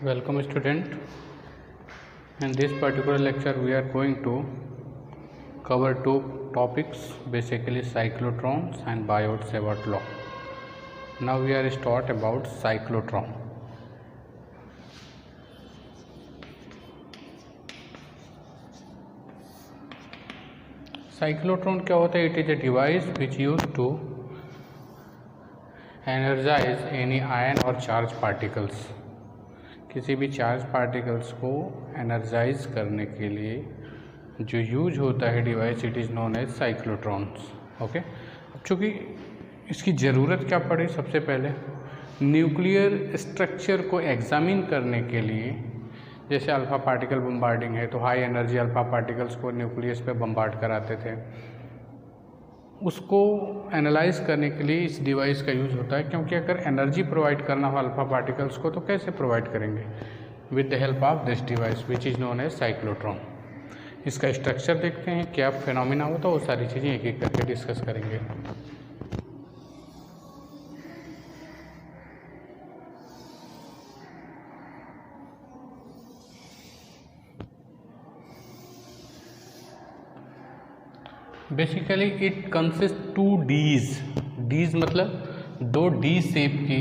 Welcome student. In this particular lecture we are going to cover two topics, basically cyclotrons and Biot-Savart law. Now we are start about cyclotron. Cyclotron क्या होता है? It is a device which used to energize any ion or charge particles. किसी भी charge particles को energise करने के लिए जो यूज होता है device, it is known as cyclotrons. Okay, अब चूँकि इसकी ज़रूरत क्या पड़ी, सबसे पहले न्यूक्लियर स्ट्रक्चर को एग्जामिन करने के लिए, जैसे अल्फ़ा पार्टिकल बम्बार्डिंग है तो हाई एनर्जी अल्फ़ा पार्टिकल्स को न्यूक्लियस पे बम्बार्ड कराते थे. उसको एनालाइज करने के लिए इस डिवाइस का यूज़ होता है, क्योंकि अगर एनर्जी प्रोवाइड करना हो अल्फ़ा पार्टिकल्स को तो कैसे प्रोवाइड करेंगे? With the help of this device which is known as cyclotron. इसका स्ट्रक्चर देखते हैं, क्या फिनोमिना होता है, वो सारी चीज़ें एक एक करके डिस्कस करेंगे. बेसिकली इट कंसिस्ट टू डीज. डीज मतलब दो डी शेप की,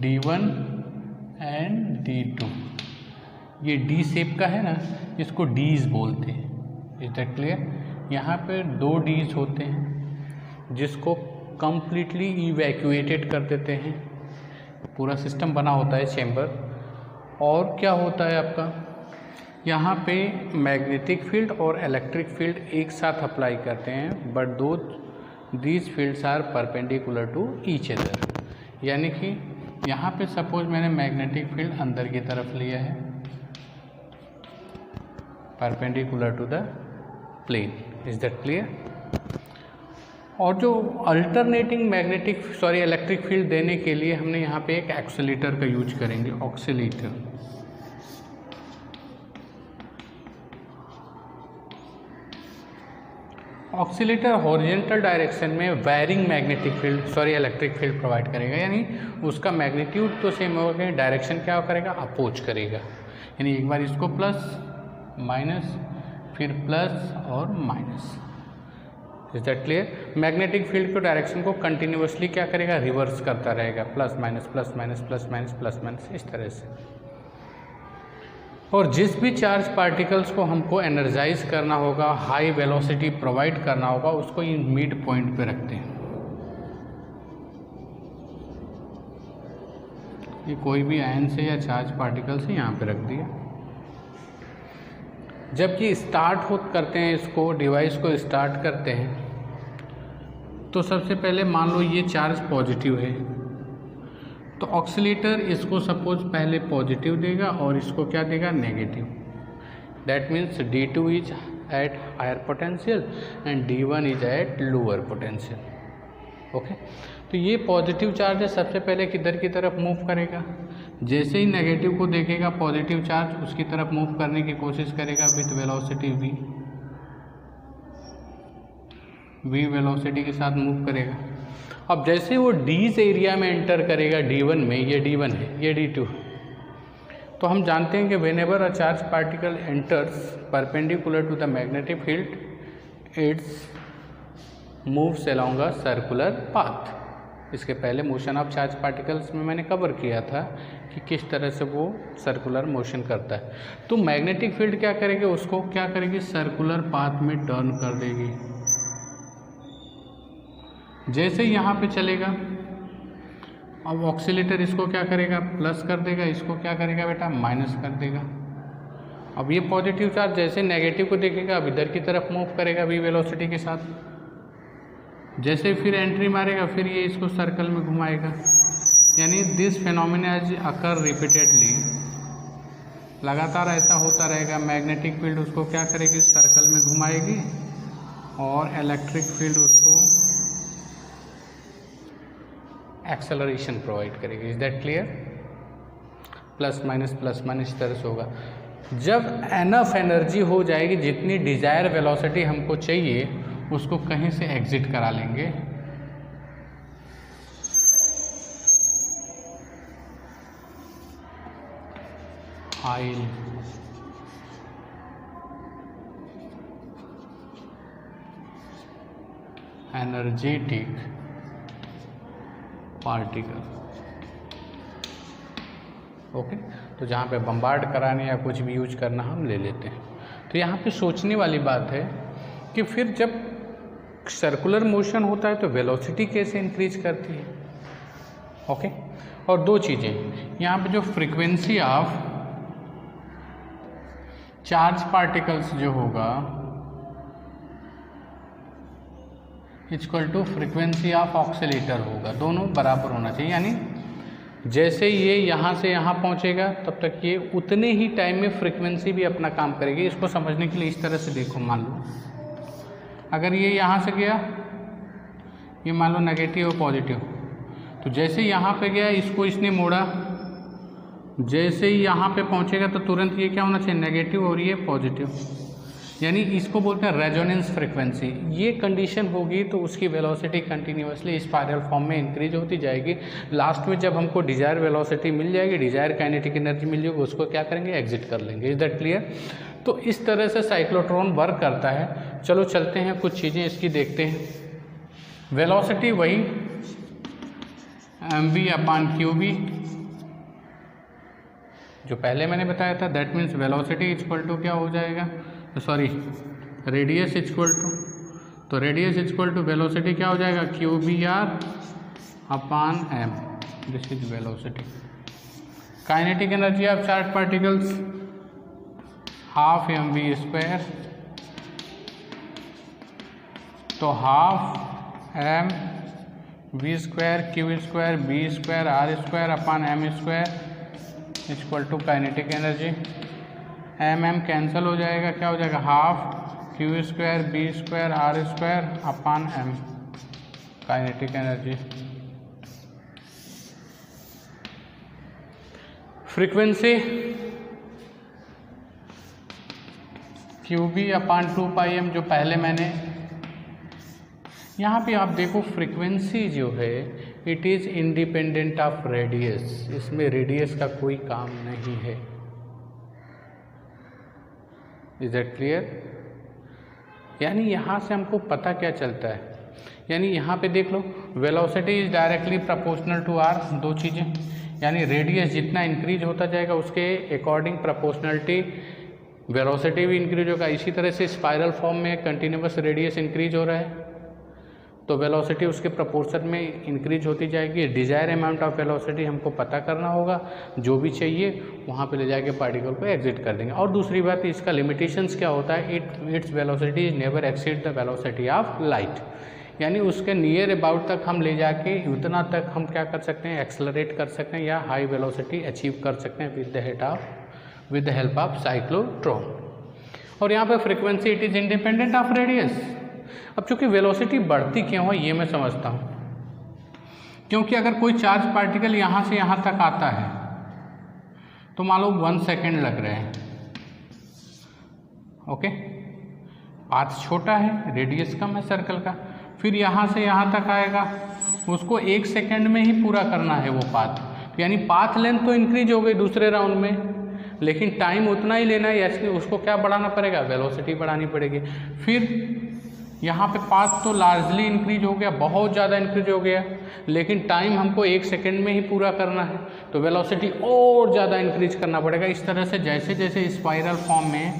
D1 एंड D2. ये डी शेप का है ना, इसको डीज बोलते हैं. Is that clear? यहाँ पे दो डीज होते हैं जिसको कंप्लीटली इवैक्यूएटेड कर देते हैं. पूरा सिस्टम बना होता है चेम्बर. और क्या होता है आपका, यहाँ पे मैग्नेटिक फील्ड और इलेक्ट्रिक फील्ड एक साथ अप्लाई करते हैं, but these fields are perpendicular to each other. यानी कि यहाँ पे सपोज मैंने मैग्नेटिक फील्ड अंदर की तरफ लिया है, perpendicular to the plane. Is that clear? और जो अल्टरनेटिंग इलेक्ट्रिक फील्ड देने के लिए हमने यहाँ पे एक ऑक्सीलेटर का यूज करेंगे. ऑक्सीलेटर हॉरिजॉन्टल डायरेक्शन में वायरिंग इलेक्ट्रिक फील्ड प्रोवाइड करेगा. यानी उसका मैग्नीट्यूड तो सेम होगा, डायरेक्शन क्या करेगा, अपोज करेगा. यानी एक बार इसको प्लस माइनस, फिर प्लस और minus. Is that clear? Magnetic field को डायरेक्शन को कंटिन्यूसली क्या करेगा, रिवर्स करता रहेगा, plus minus plus minus plus minus plus minus, इस तरह से. और जिस भी चार्ज पार्टिकल्स को हमको एनर्जाइज करना होगा, हाई वेलोसिटी प्रोवाइड करना होगा, उसको इन मिड पॉइंट पे रखते हैं. ये कोई भी आयन से या चार्ज पार्टिकल से यहाँ पे रख दिया. जब ये करते हैं, इसको डिवाइस को स्टार्ट करते हैं, तो सबसे पहले मान लो ये चार्ज पॉजिटिव है, तो ऑक्सीलेटर इसको सपोज पहले पॉजिटिव देगा और इसको क्या देगा, negative. That means D2 is at higher potential and D1 is at lower potential. Okay, तो ये पॉजिटिव चार्ज है, सबसे पहले किधर की तरफ मूव करेगा. जैसे ही नेगेटिव को देखेगा पॉजिटिव चार्ज, उसकी तरफ मूव करने की कोशिश करेगा विथ वेलोसिटी v वेलोसिटी के साथ मूव करेगा. अब जैसे वो डीज एरिया में एंटर करेगा, D1 में, ये D1 है, ये D2, तो हम जानते हैं कि whenever a charge particle enters perpendicular to the magnetic field, it's moves along a circular path. इसके पहले मोशन ऑफ चार्ज पार्टिकल्स में मैंने कवर किया था कि किस तरह से वो सर्कुलर मोशन करता है. तो मैग्नेटिक फील्ड क्या करेगी, उसको क्या करेगी, सर्कुलर पाथ में टर्न कर देगी. जैसे यहाँ पे चलेगा, अब ऑक्सीलेटर इसको क्या करेगा, प्लस कर देगा, इसको क्या करेगा बेटा, माइनस कर देगा. अब ये पॉजिटिव चार्ज जैसे नेगेटिव को देखेगा, अब इधर की तरफ मूव करेगा v वेलोसिटी के साथ. जैसे फिर एंट्री मारेगा, फिर ये इसको सर्कल में घुमाएगा. यानी this phenomena is occur repeatedly, लगातार ऐसा होता रहेगा. मैग्नेटिक फील्ड उसको क्या करेगी, सर्कल में घुमाएगी, और इलेक्ट्रिक फील्ड उसको एक्सेलरेशन प्रोवाइड करेगी. Is that clear? Plus minus इस तरह से होगा. जब एनफ एनर्जी हो जाएगी, जितनी डिजायर वेलोसिटी हमको चाहिए, उसको कहीं से एग्जिट करा लेंगे. Highly energetic particle. ओके, तो जहाँ पे बम्बार्ड कराने या कुछ भी यूज करना हम ले लेते हैं। तो यहाँ पे सोचने वाली बात है कि फिर जब सर्कुलर मोशन होता है तो वेलोसिटी कैसे इंक्रीज करती है। ओके, और दो चीज़ें यहाँ पे, जो फ्रीक्वेंसी ऑफ चार्ज पार्टिकल्स जो होगा equal to frequency of oscillator होगा, दोनों बराबर होना चाहिए। यानी जैसे ये यहाँ से यहाँ पहुँचेगा तब तक ये उतने ही टाइम में फ्रीक्वेंसी भी अपना काम करेगी। इसको समझने के लिए इस तरह से देखो, मान लो अगर ये यहाँ से गया, ये मान लो नेगेटिव और पॉजिटिव, तो जैसे यहाँ पे गया इसको इसने मोड़ा, जैसे ही यहाँ पे पहुँचेगा तो तुरंत ये क्या होना चाहिए, नेगेटिव और ये पॉजिटिव। यानी इसको बोलते हैं रेजोनेंस फ्रीक्वेंसी। ये कंडीशन होगी तो उसकी वेलोसिटी कंटिन्यूसली स्पाइरल फॉर्म में इंक्रीज होती जाएगी। लास्ट में जब हमको डिजायर वेलोसिटी मिल जाएगी, डिजायर काइनेटिक एनर्जी मिल जाएगी, उसको क्या करेंगे, एग्जिट कर लेंगे। Is that clear? तो इस तरह से साइक्लोट्रॉन वर्क करता है। चलो चलते हैं, कुछ चीज़ें इसकी देखते हैं। वेलोसिटी वही mv/qb जो पहले मैंने बताया था, that means velocity equal to क्या हो जाएगा, सॉरी रेडियस इक्वल टू, तो रेडियस इक्वल टू वेलोसिटी क्या हो जाएगा, qbr/m। This is velocity. Kinetic energy of charge particles half mv², तो half mv², q² b² r²/m² equal to kinetic energy. m cancel हो जाएगा, क्या हो जाएगा, half q² b² r²/m kinetic energy. Frequency qb/2πm जो पहले मैंने, यहाँ पे आप देखो फ्रीक्वेंसी जो है it is independent of radius, इसमें रेडियस का कोई काम नहीं है। Is that clear? यानी यहाँ से हमको पता क्या चलता है, यानी यहाँ पे देख लो velocity is directly proportional to R, दो चीज़ें, यानी रेडियस जितना इंक्रीज होता जाएगा उसके अकॉर्डिंग प्रोपोर्शनलिटी वेलोसिटी भी इंक्रीज होगा। इसी तरह से स्पाइरल फॉर्म में कंटिन्यूस रेडियस इंक्रीज हो रहा है तो वेलोसिटी उसके प्रोपोर्शन में इंक्रीज होती जाएगी। डिजायर अमाउंट ऑफ वेलोसिटी हमको पता करना होगा, जो भी चाहिए वहाँ पे ले जाके पार्टिकल को एग्जिट कर देंगे। और दूसरी बात, इसका लिमिटेशंस क्या होता है, its velocity is never exceed the velocity of light, यानी उसके नियर अबाउट तक हम ले जाके उतना तक हम क्या कर सकते हैं, एक्सेलरेट कर सकते हैं या हाई वेलोसिटी अचीव कर सकते हैं with the help of cyclotron. और यहाँ पे frequency it is independent of radius. अब चूंकि वेलोसिटी बढ़ती क्यों है ये मैं समझता हूँ, क्योंकि अगर कोई चार्ज पार्टिकल यहाँ से यहाँ तक आता है तो मान लो 1 सेकेंड लग रहे हैं, ओके, पाथ छोटा है, रेडियस कम है सर्कल का, फिर यहाँ से यहाँ तक आएगा, उसको 1 सेकेंड में ही पूरा करना है वो पाथ, यानी पाथ लेंथ तो इंक्रीज हो गई दूसरे राउंड में, लेकिन टाइम उतना ही लेना है, इसलिए उसको क्या बढ़ाना पड़ेगा, वेलोसिटी बढ़ानी पड़ेगी। फिर यहाँ पे पाथ तो लार्जली इंक्रीज हो गया, बहुत ज़्यादा इंक्रीज हो गया, लेकिन टाइम हमको 1 सेकेंड में ही पूरा करना है तो वेलोसिटी और ज़्यादा इंक्रीज करना पड़ेगा। इस तरह से जैसे जैसे स्पाइरल फॉर्म में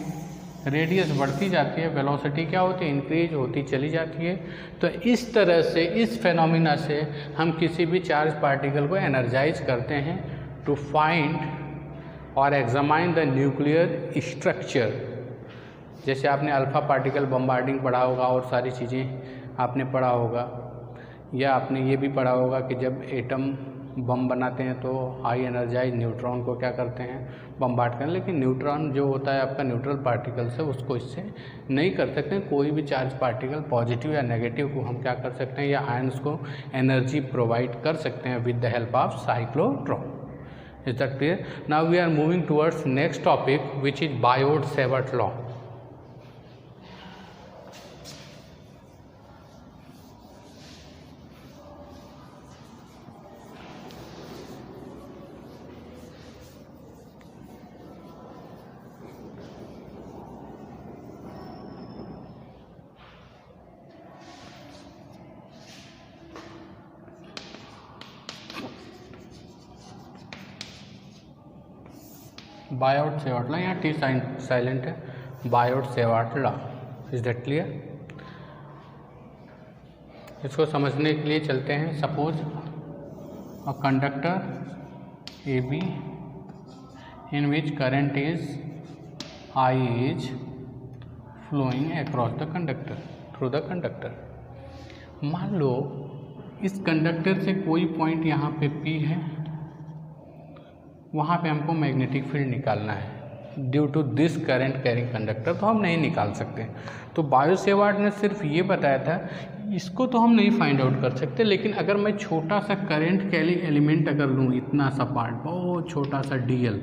रेडियस बढ़ती जाती है वेलोसिटी क्या होती है, इंक्रीज होती चली जाती है। तो इस तरह से, इस फेनोमिना से हम किसी भी चार्ज पार्टिकल को एनर्जाइज करते हैं टू फाइंड और एग्जामाइन द न्यूक्लियर स्ट्रक्चर। जैसे आपने अल्फ़ा पार्टिकल बम्बार्डिंग पढ़ा होगा और सारी चीज़ें आपने पढ़ा होगा, या आपने ये भी पढ़ा होगा कि जब एटम बम बनाते हैं तो हाई एनर्जाइज न्यूट्रॉन को क्या करते हैं, बम्बार्ड करें, लेकिन न्यूट्रॉन जो होता है आपका न्यूट्रल पार्टिकल्स है उसको इससे नहीं कर सकते। कोई भी चार्ज पार्टिकल पॉजिटिव या नेगेटिव को हम क्या कर सकते हैं, या आयंस को एनर्जी प्रोवाइड कर सकते हैं with the help of cyclotron. Is that clear? Now we are moving towards next topic, which is Biot-Savart law. Biot Savart law, यहाँ टी साइलेंट है, Biot Savart law. Is that clear? इसको समझने के लिए चलते हैं। Suppose a conductor A B in which current is I is flowing across the conductor through the conductor. मान लो इस कंडक्टर से कोई पॉइंट यहाँ पे P है, वहाँ पे हमको मैग्नेटिक फील्ड निकालना है due to this current carrying conductor, तो हम नहीं निकाल सकते। तो बायो-सेवार्ट ने सिर्फ ये बताया था, इसको तो हम नहीं फाइंड आउट कर सकते, लेकिन अगर मैं छोटा सा करंट कैरिंग एलिमेंट अगर लूँ, इतना सा पार्ट, बहुत छोटा सा dl,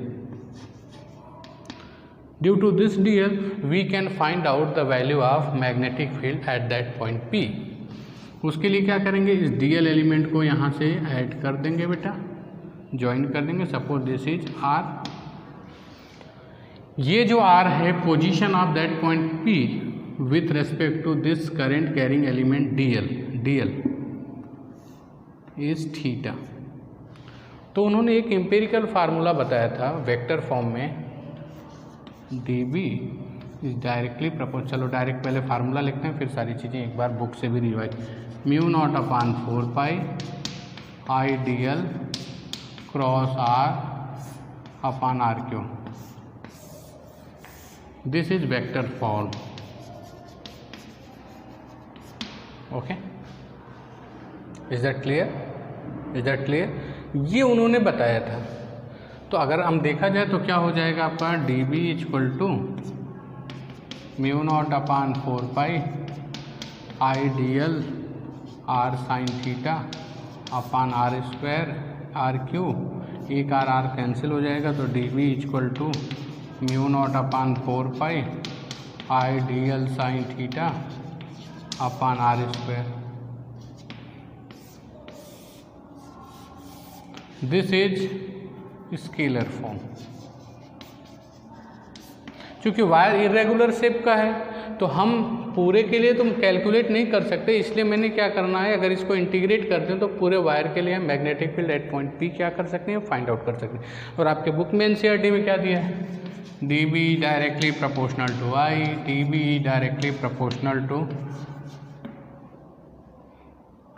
due to this dl we can find out the value of magnetic field at that point P। उसके लिए क्या करेंगे, इस dl एलिमेंट को यहाँ से ऐड कर देंगे बेटा, ज्वाइन कर देंगे। सपोज दिस इज r, ये जो r है position of that point P with respect to this current carrying element dl is theta. तो उन्होंने एक एम्पिरिकल फार्मूला बताया था वेक्टर फॉर्म में, dB इज डायरेक्टली प्रपोज। चलो डायरेक्ट पहले फार्मूला लिखते हैं, फिर सारी चीज़ें एक बार बुक से भी revise. Mu not upon 4 pi I dl cross r upon r Q. This is vector form. Okay, is that clear? Is that clear? ये उन्होंने बताया था। तो अगर हम देखा जाए तो क्या हो जाएगा आपका, dB equal to mu not upon 4 pi I dl r sine theta upon r square r cube. एक r कैंसिल हो जाएगा, तो dB equal to mu not upon 4 pi I dl sine theta upon r square. This is scalar form. चूँकि wire irregular shape का है तो हम पूरे के लिए तुम कैलकुलेट नहीं कर सकते, इसलिए मैंने क्या करना है, अगर इसको इंटीग्रेट करते हैं तो पूरे वायर के लिए हम magnetic field eight point P क्या कर सकते हैं, फाइंड आउट कर सकते हैं। और आपके बुक में NCERT में क्या दिया है, dB directly proportional to I, dB directly proportional to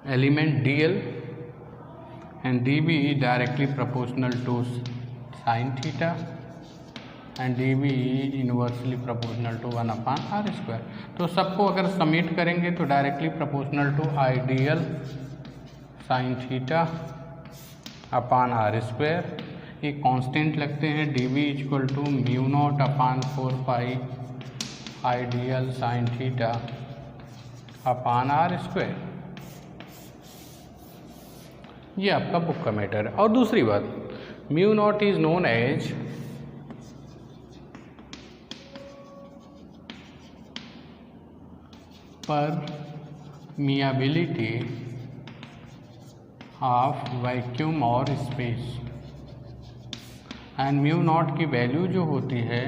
element dl and dB directly proportional to sin theta and dB is inversely proportional to 1 upon r square। तो सबको अगर समिट करेंगे तो directly proportional to I dl sin theta upon r square. ये constant लगते हैं, dB equal to mu not upon 4 pi I dl sin theta upon r square. ये आपका बुक का मैटर है। और दूसरी बात, mu not is known as permeability of vacuum और स्पेस, एंड म्यू नॉट की वैल्यू जो होती है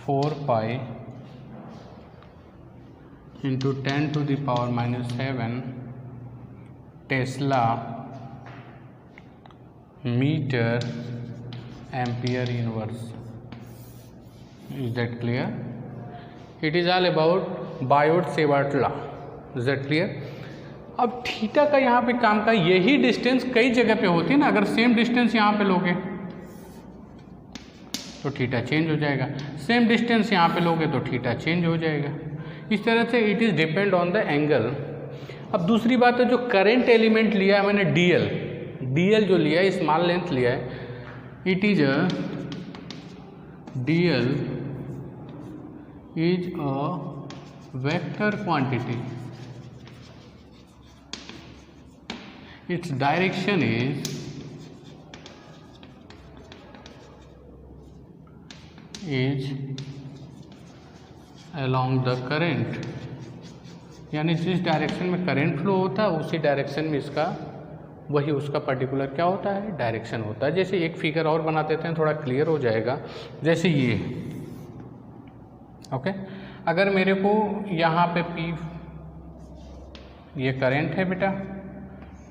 4 pi into 10 to the power -7 tesla metre ampere inverse. Is that clear? It is all about Biot-Savart law. Is that clear? अब theta का यहाँ पे काम का, यही डिस्टेंस कई जगह पे होती है ना, अगर सेम डिस्टेंस यहाँ पे लोगे तो थीटा चेंज हो जाएगा, सेम डिस्टेंस यहाँ पे लोगे तो थीटा चेंज हो जाएगा। इस तरह से it is depend on the angle. अब दूसरी बात है, जो करंट एलिमेंट लिया है मैंने dl जो लिया है, स्मॉल लेंथ लिया है, it is a dl is a vector quantity, its direction is along the current, यानी जिस डायरेक्शन में करंट फ्लो होता है उसी डायरेक्शन में इसका वही उसका पर्टिकुलर क्या होता है, डायरेक्शन होता है। जैसे एक फिगर और बना देते हैं, थोड़ा क्लियर हो जाएगा। जैसे ये ओके, अगर मेरे को यहाँ पे P ये करंट है बेटा,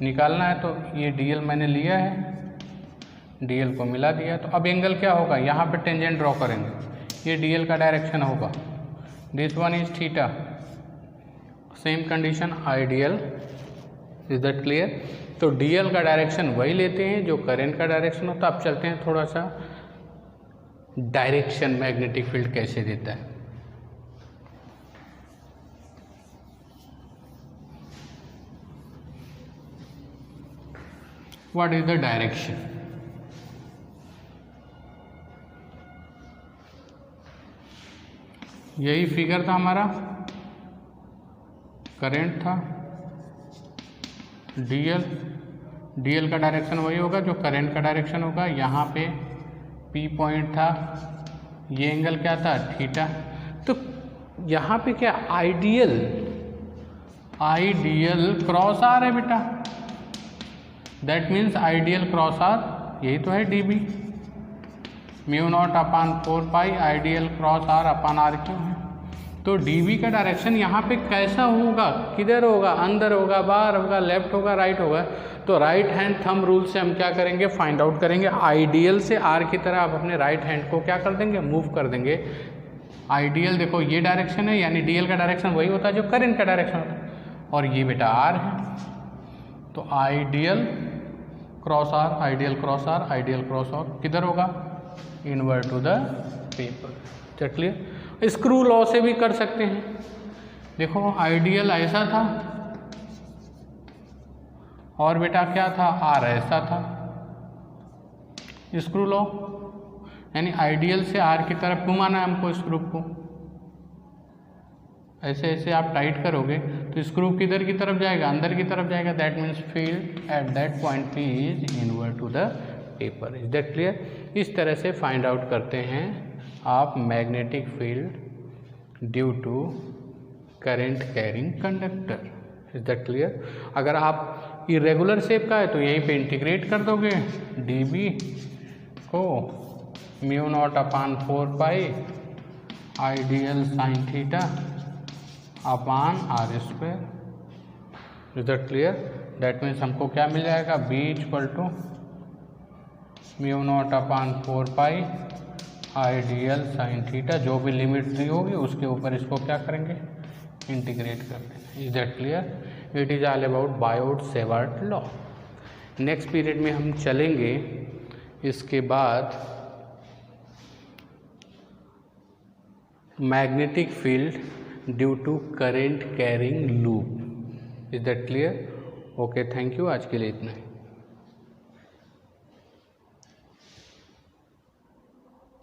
निकालना है तो ये dl मैंने लिया है, डीएल को मिला दिया। तो अब एंगल क्या होगा, यहाँ पे टेंजेंट ड्रॉ करेंगे, ये डीएल का डायरेक्शन होगा, this one is theta, same condition ideal, is that clear. तो डीएल का डायरेक्शन वही लेते हैं जो करंट का डायरेक्शन होता है। अब चलते हैं थोड़ा सा डायरेक्शन मैग्नेटिक फील्ड कैसे देता है। व्हाट इज द डायरेक्शन, यही फिगर था हमारा, करंट था, डीएल का डायरेक्शन वही होगा जो करंट का डायरेक्शन होगा। यहाँ पे पी पॉइंट था, ये एंगल क्या था, थीटा। तो यहाँ पे क्या आइडियल क्रॉस आर है बेटा, that means ideal cross R यही तो है dB, mu not upon 4 pi ideal cross R upon R क्यों है। तो डीबी का डायरेक्शन यहाँ पे कैसा होगा, किधर होगा, अंदर होगा, बाहर होगा, लेफ्ट होगा, राइट होगा। तो राइट हैंड थंब रूल से हम क्या करेंगे, फाइंड आउट करेंगे। आइडियल से आर की तरह आप अपने राइट हैंड को क्या कर देंगे, मूव कर देंगे। आइडियल देखो ये डायरेक्शन है, यानी डीएल का डायरेक्शन वही होता है जो करंट का डायरेक्शन होता है, और ये बेटा आर है। तो ideal cross R, ideal cross R, ideal cross R किधर होगा, इनवर्ट टू द पेपर। चलिए स्क्रू लॉ से भी कर सकते हैं। देखो आइडियल ऐसा था और बेटा क्या था, आर ऐसा था। स्क्रू लॉ यानी आइडियल से आर की तरफ घुमाना है हमको स्क्रू को, ऐसे ऐसे आप टाइट करोगे तो स्क्रू किधर की तरफ जाएगा, अंदर की तरफ जाएगा। That means field at that point P is invert to the paper. Is that clear. इस तरह से फाइंड आउट करते हैं आप magnetic field due to current carrying conductor. Is that clear. अगर आप इरेगुलर शेप का है तो यहीं पे इंटीग्रेट कर दोगे dB को mu not upon 4 pi ideal sine theta upon R square. Is that clear. That means हमको क्या मिल जाएगा, B equal to mu not upon 4 pi ideal sine theta, जो भी लिमिट दी होगी उसके ऊपर इसको क्या करेंगे, इंटीग्रेट कर देंगे। Is that clear. It is all about Biot Savart law. Next period में हम चलेंगे इसके बाद magnetic field due to current carrying loop. Is that clear. Okay, thank you. आज के लिए इतना ही।